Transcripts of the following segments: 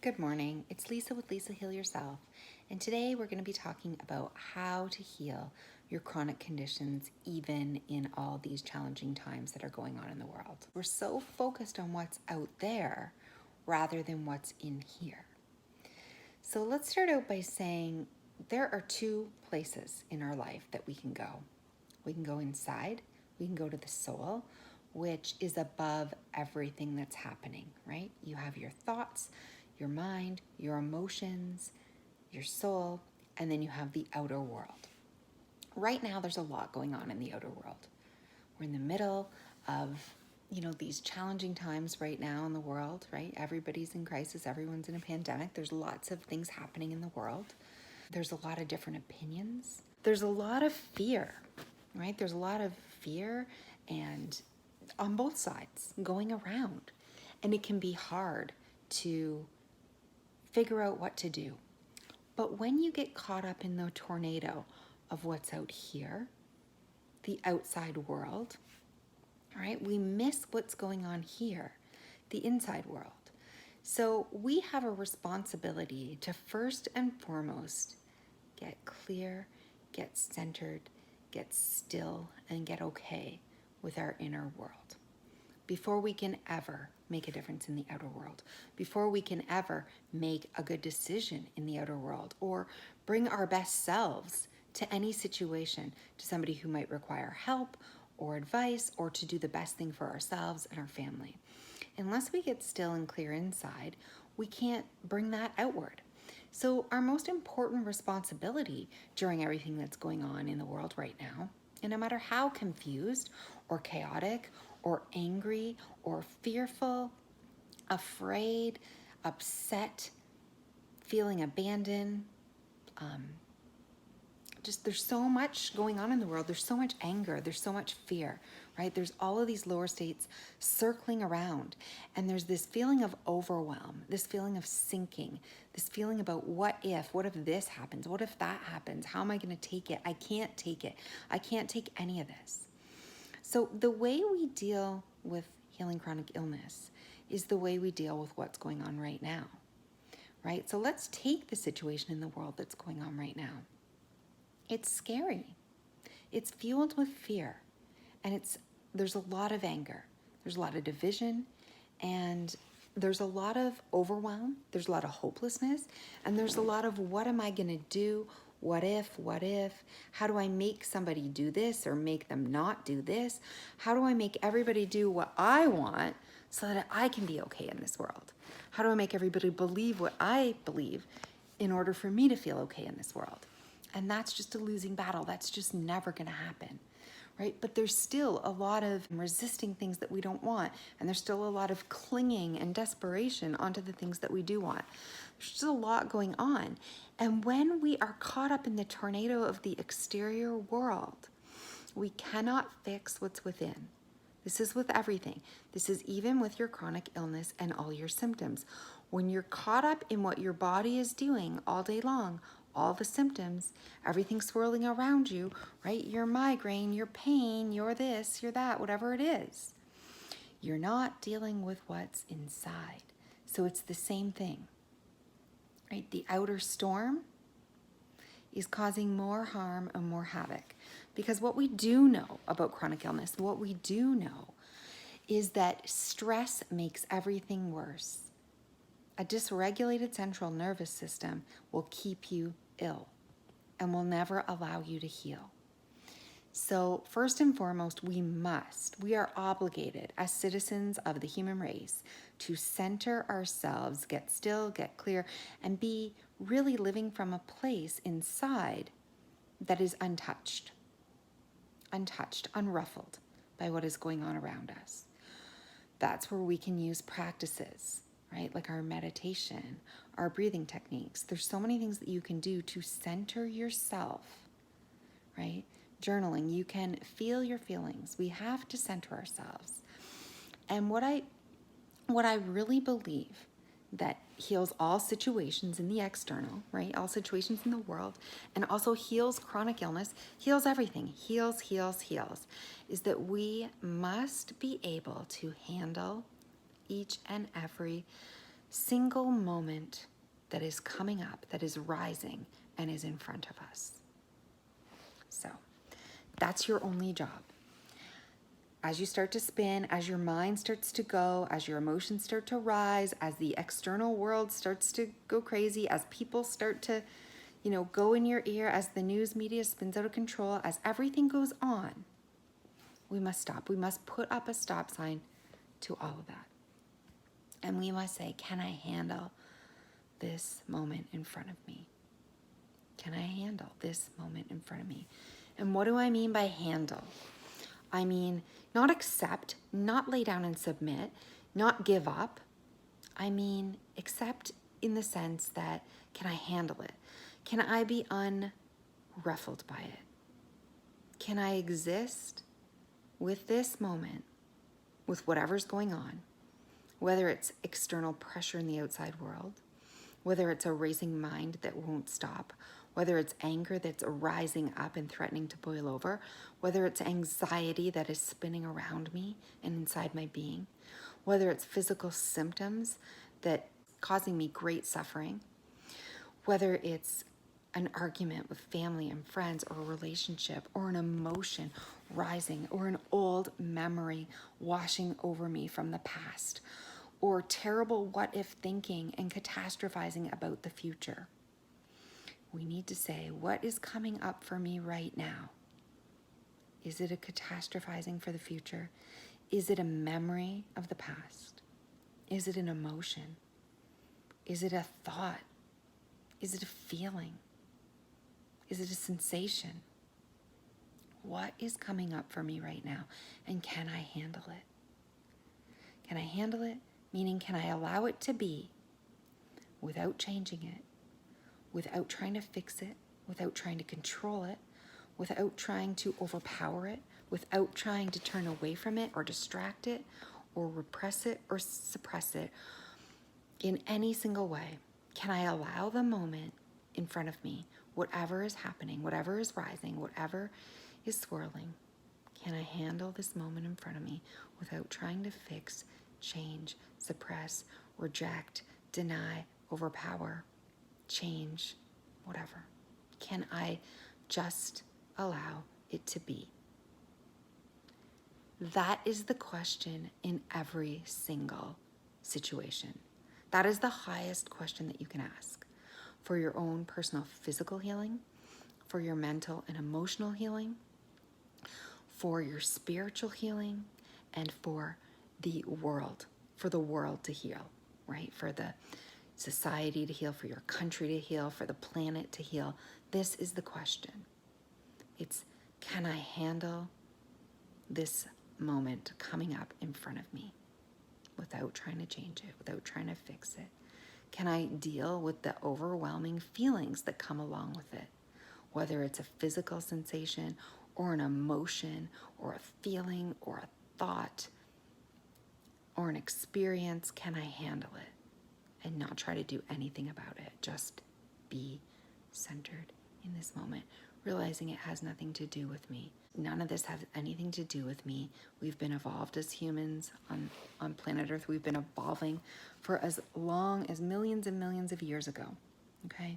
Good morning, it's Lisa with Lisa Heal Yourself, and today we're going to be talking about how to heal your chronic conditions even in all these challenging times that are going on in the world. We're so focused on what's out there rather than what's in here. So let's start out by saying there are two places in our life that we can go. We can go inside, we can go to the soul, which is above everything that's happening, right? You have your thoughts, your mind, your emotions, your soul, and then you have the outer world. Right now, there's a lot going on in the outer world. We're in the middle of, these challenging times right now in the world, right? Everybody's in crisis, everyone's in a pandemic. There's lots of things happening in the world. There's a lot of different opinions. There's a lot of fear, right? There's a lot of fear and on both sides going around. And it can be hard to figure out what to do. But when you get caught up in the tornado of what's out here, the outside world, right, we miss what's going on here, the inside world. So we have a responsibility to first and foremost get clear, get centered, get still, and get okay with our inner world before we can ever make a difference in the outer world, before we can ever make a good decision in the outer world or bring our best selves to any situation, to somebody who might require help or advice or to do the best thing for ourselves and our family. Unless we get still and clear inside, we can't bring that outward. So our most important responsibility during everything that's going on in the world right now, and no matter how confused or chaotic or angry or fearful, afraid, upset, feeling abandoned, just there's so much going on in the world. There's so much anger. There's so much fear, right? There's all of these lower states circling around. And there's this feeling of overwhelm, this feeling of sinking, this feeling about what if this happens? What if that happens? How am I going to take it? I can't take it. I can't take any of this. So the way we deal with healing chronic illness is the way we deal with what's going on right now, right? So let's take the situation in the world that's going on right now. It's scary. It's fueled with fear, and there's a lot of anger. There's a lot of division, and there's a lot of overwhelm. There's a lot of hopelessness, and there's a lot of what am I going to do? What if? How do I make somebody do this or make them not do this? How do I make everybody do what I want so that I can be okay in this world? How do I make everybody believe what I believe in order for me to feel okay in this world? And that's just a losing battle. That's just never going to happen, right? But there's still a lot of resisting things that we don't want. And there's still a lot of clinging and desperation onto the things that we do want. There's just a lot going on. And when we are caught up in the tornado of the exterior world, we cannot fix what's within. This is with everything. This is even with your chronic illness and all your symptoms. When you're caught up in what your body is doing all day long, all the symptoms, everything swirling around you, right? Your migraine, your pain, your this, your that, whatever it is. You're not dealing with what's inside. So it's the same thing, right? The outer storm is causing more harm and more havoc. Because what we do know about chronic illness, what we do know is that stress makes everything worse. A dysregulated central nervous system will keep you ill and will never allow you to heal. So first and foremost, we are obligated as citizens of the human race to center ourselves, get still, get clear, and be really living from a place inside that is untouched, unruffled by what is going on around us. That's where we can use practices, right? Like our meditation, our breathing techniques. There's so many things that you can do to center yourself, right? Journaling, you can feel your feelings. We have to center ourselves. And what I really believe that heals all situations in the external, right? All situations in the world, and also heals chronic illness, heals everything, heals, is that we must be able to handle each and every single moment that is coming up, that is rising and is in front of us. So that's your only job. As you start to spin, as your mind starts to go, as your emotions start to rise, as the external world starts to go crazy, as people start to, go in your ear, as the news media spins out of control, as everything goes on, we must stop. We must put up a stop sign to all of that. And we must say, can I handle this moment in front of me? Can I handle this moment in front of me? And what do I mean by handle? I mean, not accept, not lay down and submit, not give up. I mean, accept in the sense that, can I handle it? Can I be unruffled by it? Can I exist with this moment, with whatever's going on, whether it's external pressure in the outside world, whether it's a racing mind that won't stop, whether it's anger that's rising up and threatening to boil over, whether it's anxiety that is spinning around me and inside my being, whether it's physical symptoms that causing me great suffering, whether it's an argument with family and friends or a relationship or an emotion rising or an old memory washing over me from the past or terrible what-if thinking and catastrophizing about the future. We need to say, what is coming up for me right now? Is it a catastrophizing for the future? Is it a memory of the past? Is it an emotion? Is it a thought? Is it a feeling? Is it a sensation? What is coming up for me right now? And can I handle it? Can I handle it? Meaning, can I allow it to be without changing it? Without trying to fix it, without trying to control it, without trying to overpower it, without trying to turn away from it or distract it or repress it or suppress it in any single way. Can I allow the moment in front of me, whatever is happening, whatever is rising, whatever is swirling, can I handle this moment in front of me without trying to fix, change, suppress, reject, deny, overpower, change, whatever? Can I just allow it to be? That is the question in every single situation. That is the highest question that you can ask for your own personal physical healing, for your mental and emotional healing, for your spiritual healing, and for the world to heal, right? For the society to heal, for your country to heal, for the planet to heal. This is the question. It's, can I handle this moment coming up in front of me without trying to change it, without trying to fix it? Can I deal with the overwhelming feelings that come along with it? Whether it's a physical sensation or an emotion or a feeling or a thought or an experience, can I handle it? And not try to do anything about it. Just be centered in this moment, realizing it has nothing to do with me. None of this has anything to do with me. We've been evolved as humans on planet Earth. We've been evolving for as long as millions and millions of years ago, okay?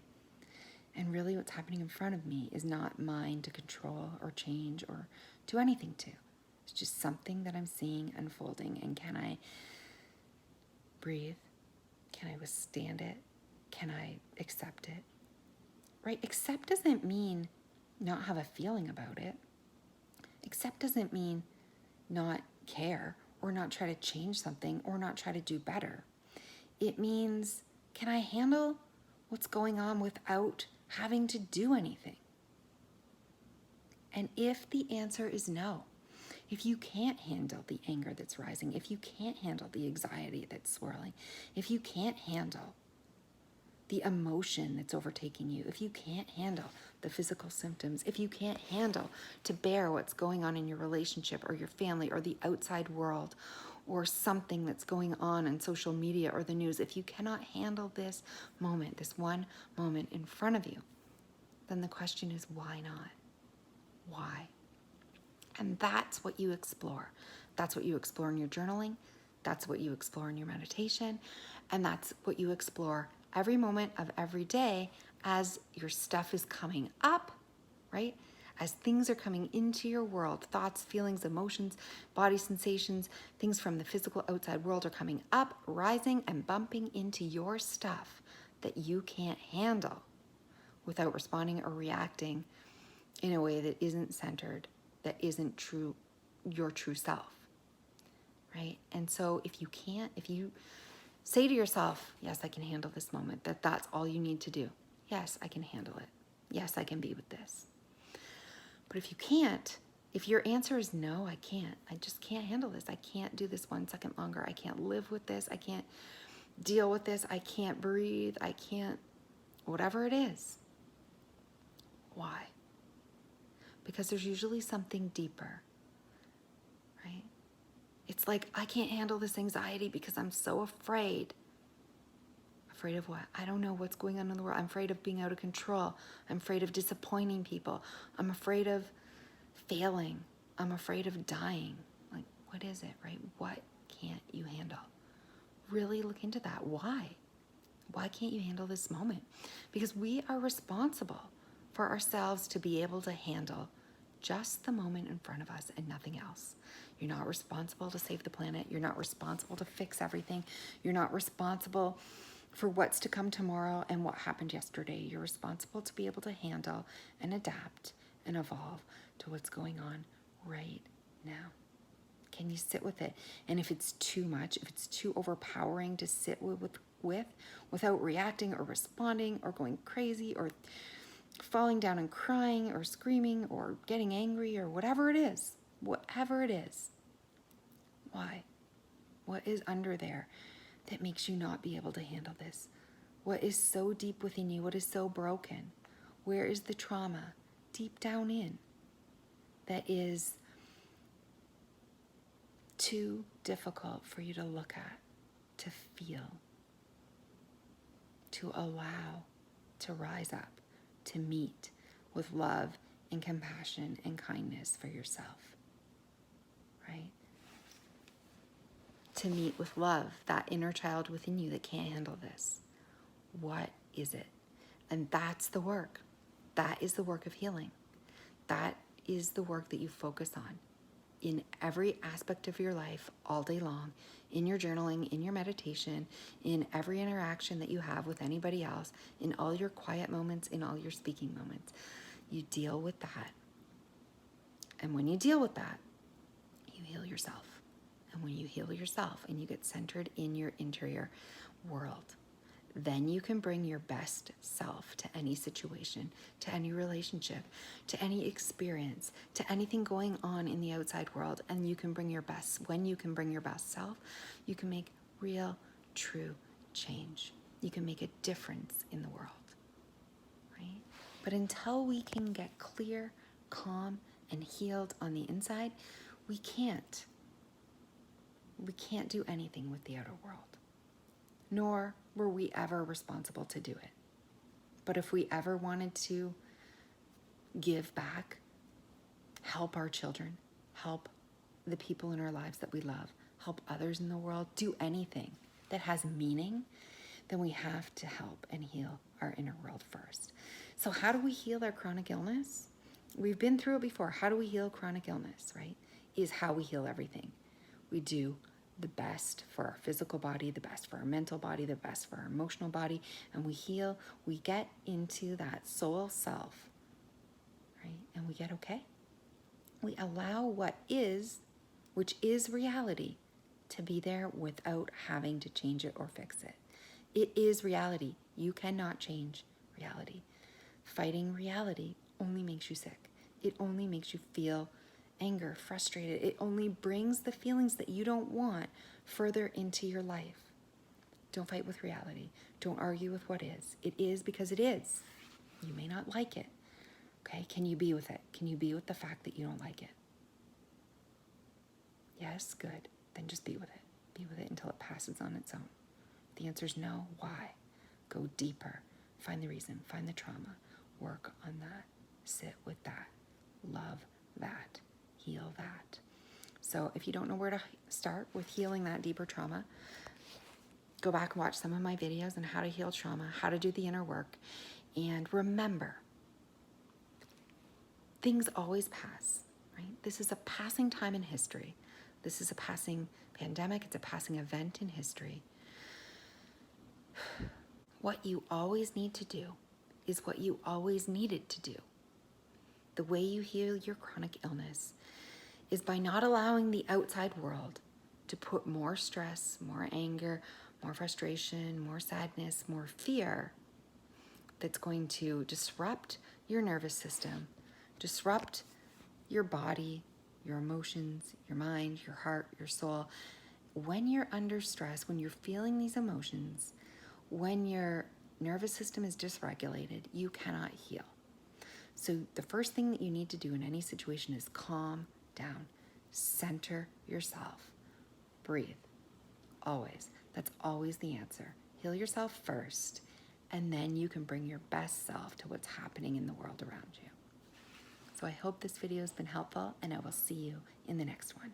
And really what's happening in front of me is not mine to control or change or do anything to. It's just something that I'm seeing unfolding. And can I breathe? Can I withstand it? Can I accept it? Right? Accept doesn't mean not have a feeling about it. Accept doesn't mean not care or not try to change something or not try to do better. It means, can I handle what's going on without having to do anything? And if the answer is no, if you can't handle the anger that's rising, if you can't handle the anxiety that's swirling, if you can't handle the emotion that's overtaking you, if you can't handle the physical symptoms, if you can't handle to bear what's going on in your relationship or your family or the outside world or something that's going on social media or the news, if you cannot handle this moment, this one moment in front of you, then the question is, why not? Why? And that's what you explore. That's what you explore in your journaling. That's what you explore in your meditation. And that's what you explore every moment of every day as your stuff is coming up, right? As things are coming into your world, thoughts, feelings, emotions, body sensations, things from the physical outside world are coming up, rising and bumping into your stuff that you can't handle without responding or reacting in a way that isn't centered, that isn't true, your true self, right? And so if you say to yourself, yes, I can handle this moment, that's all you need to do. Yes, I can handle it. Yes, I can be with this. But if you can't, if your answer is no, I just can't handle this. I can't do this 1 second longer. I can't live with this. I can't deal with this. I can't breathe. I can't, whatever it is. Why? Because there's usually something deeper, right? It's like, I can't handle this anxiety because I'm so afraid. Afraid of what? I don't know what's going on in the world. I'm afraid of being out of control. I'm afraid of disappointing people. I'm afraid of failing. I'm afraid of dying. Like, what is it, right? What can't you handle? Really look into that. Why? Why can't you handle this moment? Because we are responsible for ourselves to be able to handle just the moment in front of us and nothing else. You're not responsible to save the planet. You're not responsible to fix everything. You're not responsible for what's to come tomorrow and what happened yesterday. You're responsible to be able to handle and adapt and evolve to what's going on right now. Can you sit with it? And if it's too much, if it's too overpowering to sit with without reacting or responding or going crazy or falling down and crying or screaming or getting angry or whatever it is, why? What is under there that makes you not be able to handle this? What is so deep within you? What is so broken? Where is the trauma deep down in that is too difficult for you to look at, to feel, to allow to rise up, to meet with love and compassion and kindness for yourself, right? To meet with love, that inner child within you that can't handle this. What is it? And that's the work. That is the work of healing. That is the work that you focus on in every aspect of your life all day long, in your journaling, in your meditation, in every interaction that you have with anybody else, in all your quiet moments, in all your speaking moments. You deal with that. And when you deal with that, you heal yourself. And when you heal yourself and you get centered in your interior world, then you can bring your best self to any situation, to any relationship, to any experience, to anything going on in the outside world. And you can bring your best. When you can bring your best self, you can make real, true change. You can make a difference in the world, right? But until we can get clear, calm, and healed on the inside, we can't do anything with the outer world. Nor were we ever responsible to do it. But if we ever wanted to give back, help our children, help the people in our lives that we love, help others in the world, do anything that has meaning, then we have to help and heal our inner world first. So how do we heal our chronic illness? We've been through it before. How do we heal chronic illness, right? Is how we heal everything. We do the best for our physical body, the best for our mental body, the best for our emotional body, and we heal, we get into that soul self, right? And we get okay. We allow what is, which is reality, to be there without having to change it or fix it. It is reality. You cannot change reality. Fighting reality only makes you sick. It only makes you feel anger, frustrated. It only brings the feelings that you don't want further into your life. Don't fight with reality. Don't argue with what is. It is because it is. You may not like it. Okay, can you be with it? Can you be with the fact that you don't like it? Yes, good. Then just be with it. Be with it until it passes on its own. If the answer is no, why? Go deeper. Find the reason. Find the trauma. Work on that. Sit with that. Love that. Heal that. So if you don't know where to start with healing that deeper trauma, Go back and watch some of my videos on how to heal trauma, how to do the inner work. And remember, things always pass, right? This is a passing time in history. This is a passing pandemic. It's a passing event in history. What you always need to do is what you always needed to do. The way you heal your chronic illness is by not allowing the outside world to put more stress, more anger, more frustration, more sadness, more fear that's going to disrupt your nervous system, disrupt your body, your emotions, your mind, your heart, your soul. When you're under stress, when you're feeling these emotions, when your nervous system is dysregulated, you cannot heal. So the first thing that you need to do in any situation is calm down, center yourself, breathe, always. That's always the answer. Heal yourself first, and then you can bring your best self to what's happening in the world around you. So I hope this video has been helpful, and I will see you in the next one.